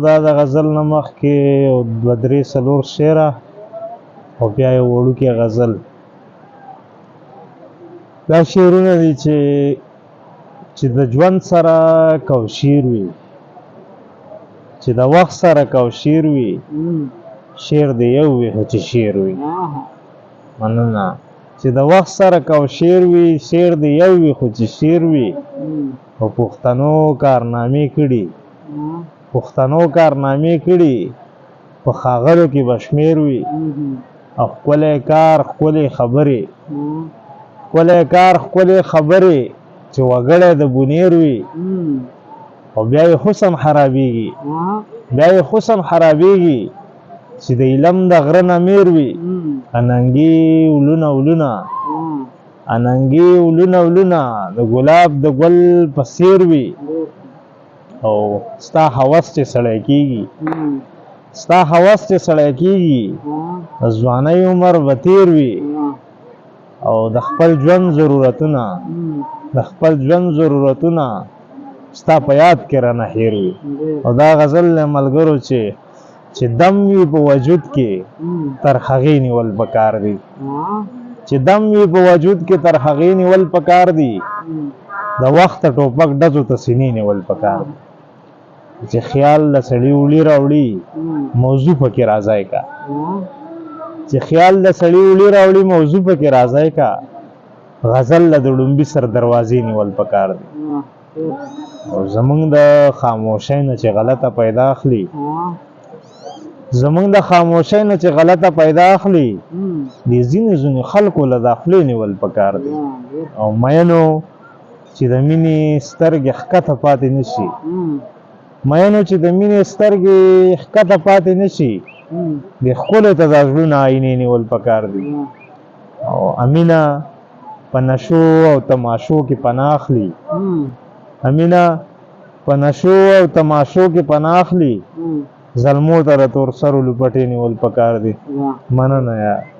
دا د غزل نه مخکې یو دوه درې څلور شعره او بیا یو وړوکی غزل. دا شعرونه دي چې د ژوند سره کوشیر وي، چې د وخت سره کوشیر وي. شعر دی یو وي خو چې شعر وي. مننه. چې د وخت سره کوشیر وي، شعر دی یو وي خو چې شعر وي. او پښتنو کارنامې کړي، پښتنو کارنامې کړي، په ښاغلو کې به شمېر وي. او ښکلی کار ښکلې خبرې، ښکلی کار ښکلې خبرې، چې وګړی د بونیر وي. او بیا یې حسن خرابېږي، بیا یې حسن خرابېږي، چې د علم د غره نه میر وي. اننګي ولونه ولونه، اننګي ولونه ولونه، د ګلاب د ګل په څېر وي. او ستا هوس چې سړی کېږي، ستا هوس چې سړی کېږي، د ځوانۍ عمر به تېر وي. او د خپل ژوند ضرورتونه، د خپل ژوند ضرورتونه ستا په یاد کې رانه هېر وي. او دا غزل له ملګرو چې دم وي په وجود کې تر هغې نیول پکار دي، چې دم وي په وجود کې تر هغې نیول پکار دي. د وخت ټوپک ډزو ته سینې نیول پکار دي. چې خیال د سړي وړي راوړي موضوع پکې راځای کا، چې خیال د سړي وړي راوړي موضوع پکې راځای کا. غزل له د ړومبي سر دروازې نیول پکار دي. او زمونږ د خاموشۍ نه چې غلطه پیدا اخلي، زمونږ د خاموشۍ نه چې غلطه پیدا اخلي، د ځینې ځینې خلکو له د خولې نیول پکار دي. او مینو چې د مینې سترګې ښکته پاتې نه شي، مینو چې د مینې سترګې ښکته پاتې نه شي، د ښکلو ته د زړونو آینې نیول پکار دي. او امینه په نشو او تماشو کې پناه اخلي، امینه په نشو او تماشو کې پناه اخلي، زلمو ته د تور سرو لپټې نیول پکار دي. مننه یا